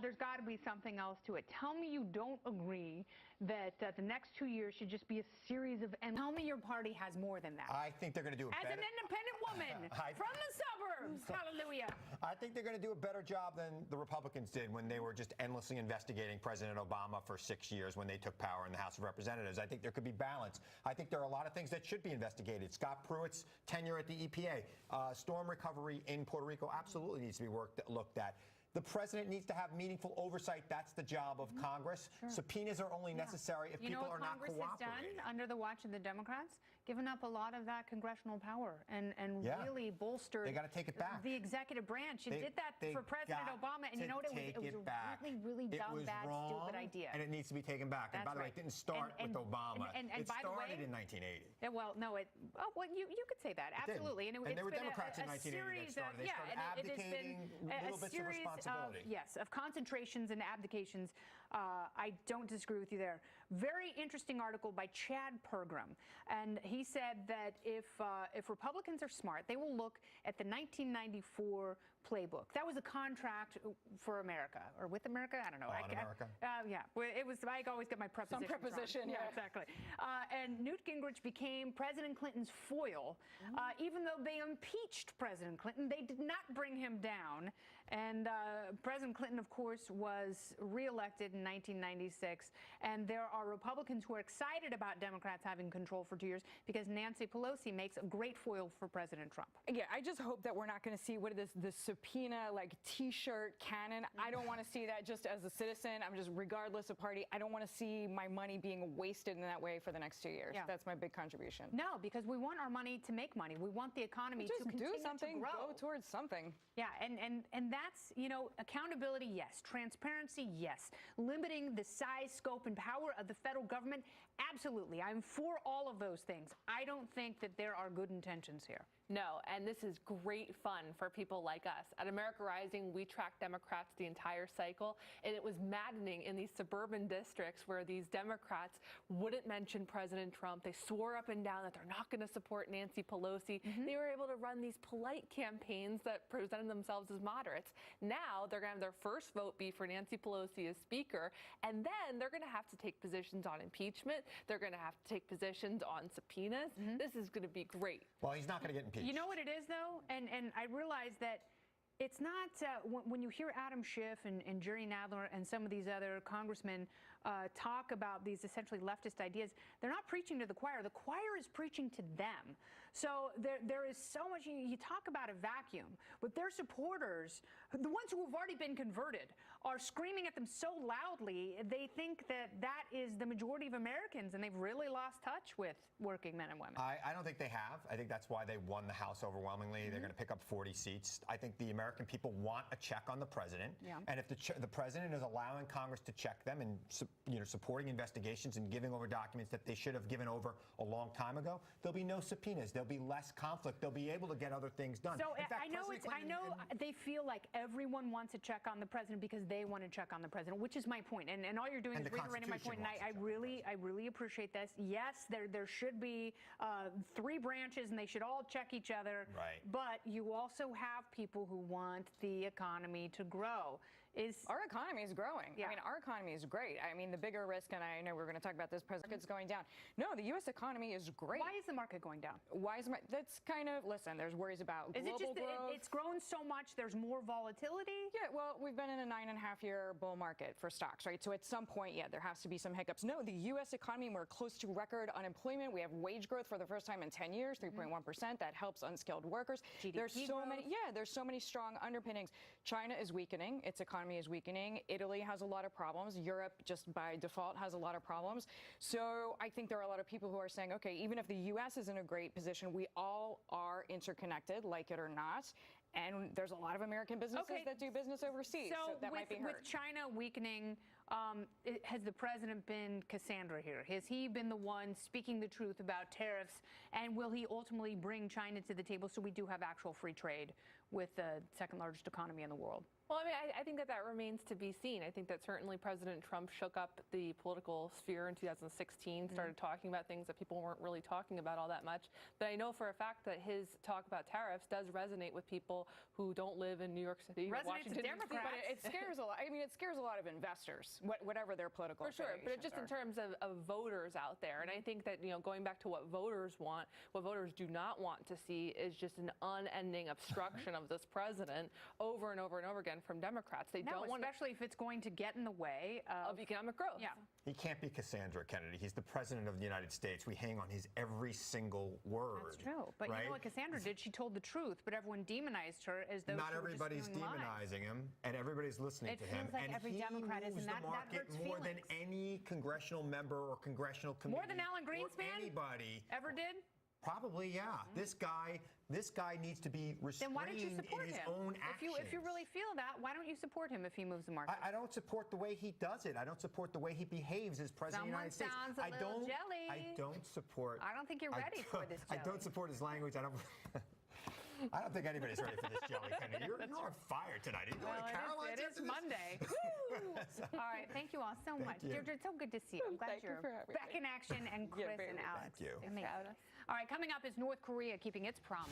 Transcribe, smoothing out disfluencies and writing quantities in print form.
there's got to be something else to it. Tell me you don't agree that the next 2 years should just be a series of... And tell me your party has more than that. I think they're going to do a better... As an independent woman from the suburbs, hallelujah. I think they're going to do a better job than the Republicans did when they were just endlessly investigating President Obama for 6 years when they took power in the House of Representatives. I think there could be balance. I think there are a lot of things that should be investigated. Scott Pruitt's tenure at the EPA, storm recovery in Puerto Rico absolutely needs to be looked at. The president needs to have meaningful oversight. That's the job of Congress. Sure. Subpoenas are only necessary if people are not cooperating. You know what Congress has done under the watch of the Democrats? Given up a lot of that congressional power and really bolstered they got to take it back. The executive branch. It did that for President Obama, and you know what? It was a really dumb, bad, stupid idea. And it needs to be taken back. And by the way, it didn't start with Obama. It started in 1980. Well, no, you could say that. Absolutely. And there were Democrats in 1980 that started. They started abdicating little bits of responsibility. Of concentrations and abdications. I don't disagree with you there. Very interesting article by Chad Pergram, and he said that if Republicans are smart, they will look at the 1994 playbook. That was a contract for America, or with America. I don't know. America. Yeah, it was. I always get my preposition. Some preposition. Wrong. Yeah, exactly. And Newt Gingrich became President Clinton's foil, even though they impeached President Clinton. They did not bring him down, and President Clinton, of course, was reelected in 1996, and there are Republicans who are excited about Democrats having control for 2 years because Nancy Pelosi makes a great foil for President Trump. Yeah, I just hope that we're not going to see what is the subpoena, like T-shirt cannon. I don't want to see that just as a citizen. I'm just, regardless of party, I don't want to see my money being wasted in that way for the next 2 years. Yeah. That's my big contribution. No, because we want our money to make money. We want the economy to continue do something, to grow. Go towards something. Yeah, and that's, you know, accountability, yes. Transparency, yes. Limiting the size, scope, and power of the federal government, absolutely. I'm for all of those things. I don't think that there are good intentions here. No, and this is great fun for people like us. At America Rising, we track Democrats the entire cycle, and it was maddening in these suburban districts where these Democrats wouldn't mention President Trump. They swore up and down that they're not going to support Nancy Pelosi. They were able to run these polite campaigns that presented themselves as moderates. Now they're going to have their first vote be for Nancy Pelosi as Speaker, and then they're going to have to take positions on impeachment. They're going to have to take positions on subpoenas. This is going to be great. Well, he's not going to get impeached. You know what it is, though? And I realize that it's not when you hear Adam Schiff and Jerry Nadler and some of these other congressmen talk about these essentially leftist ideas, they're not preaching to the choir. The choir is preaching to them. So there is so much. You talk about a vacuum, but their supporters, the ones who have already been converted, are screaming at them so loudly they think that that is the majority of Americans, and they've really lost touch with working men and women. I don't think they have. I think that's why they won the House overwhelmingly. They're going to pick up 40 seats. I think the American people want a check on the president, and if the president is allowing Congress to check them and supporting investigations and giving over documents that they should have given over a long time ago, there'll be no subpoenas. There'll be less conflict. They'll be able to get other things done. So fact, I know they feel like everyone wants a check on the president because they want to check on the president, which is my point. And all you're doing is reiterating my point. And I really appreciate this. Yes, there should be 3 branches, and they should all check each other. Right. But you also have people who want the economy to grow. Our economy is growing. Yeah. I mean, our economy is great. I mean, the bigger risk, and I know we're going to talk about this, market's going down. No, the U.S. economy is great. Why is the market going down? That's kind of, listen, there's worries about global growth. It's grown so much, there's more volatility? Yeah, well, we've been in a 9.5-year bull market for stocks, right? So at some point, yeah, there has to be some hiccups. No, the U.S. economy, we're close to record unemployment. We have wage growth for the first time in 10 years, 3.1%. That helps unskilled workers. GDP there's so many strong underpinnings. China is weakening. Its economy is weakening. Italy has a lot of problems. Europe, just by default, has a lot of problems. So I think there are a lot of people who are saying, okay, even if the U.S. is in a great position, we all are interconnected, like it or not. And there's a lot of American businesses that do business overseas, so that might be hurt. With China weakening, has the president been Cassandra here? Has he been the one speaking the truth about tariffs? And will he ultimately bring China to the table so we do have actual free trade with the second largest economy in the world? Well, I mean, I think that remains to be seen. I think that certainly President Trump shook up the political sphere in 2016, started talking about things that people weren't really talking about all that much. But I know for a fact that his talk about tariffs does resonate with people who don't live in New York City or Resonates with Washington, D.C. Democrats. But it scares a lot. I mean, it scares a lot of investors, whatever their political For sure, but just in affiliations terms of voters out there, and I think that, going back to what voters want, what voters do not want to see is just an unending obstruction of this president over and over and over again from Democrats. They don't want, especially if it's going to get in the way of economic growth. Yeah. He can't be Cassandra Kennedy. He's the president of the United States. We hang on his every single word. That's true. But right? you know what Cassandra did? She told the truth, but everyone demonized her as though Not she were just everybody's spewing lies. demonizing him, and everybody's listening It to him. feels like and every he Democrat is, moves and the that market hurts more than feelings. any congressional member or congressional committee. More than Alan or Greenspan? Anybody. Ever did? Probably, yeah. This guy needs to be restrained Then why don't you support in his him? own actions. If you really feel that, why don't you support him if he moves the market? I don't support the way he does it. I don't support the way he behaves as president of the United States. Someone sounds a little jelly. I don't support. I don't think you're ready for this jelly. I don't support his language. I don't think anybody's ready for this jelly, Kennedy. You're on fire tonight. Are you going to Caroline's It is after this? Monday. Woo! All right, thank you all so much. you. Deirdre, it's so good to see you. I'm glad Thank you you're for having back me. in action, and Chris and Alex. Thank you. Amazing. All right, coming up is North Korea keeping its promise.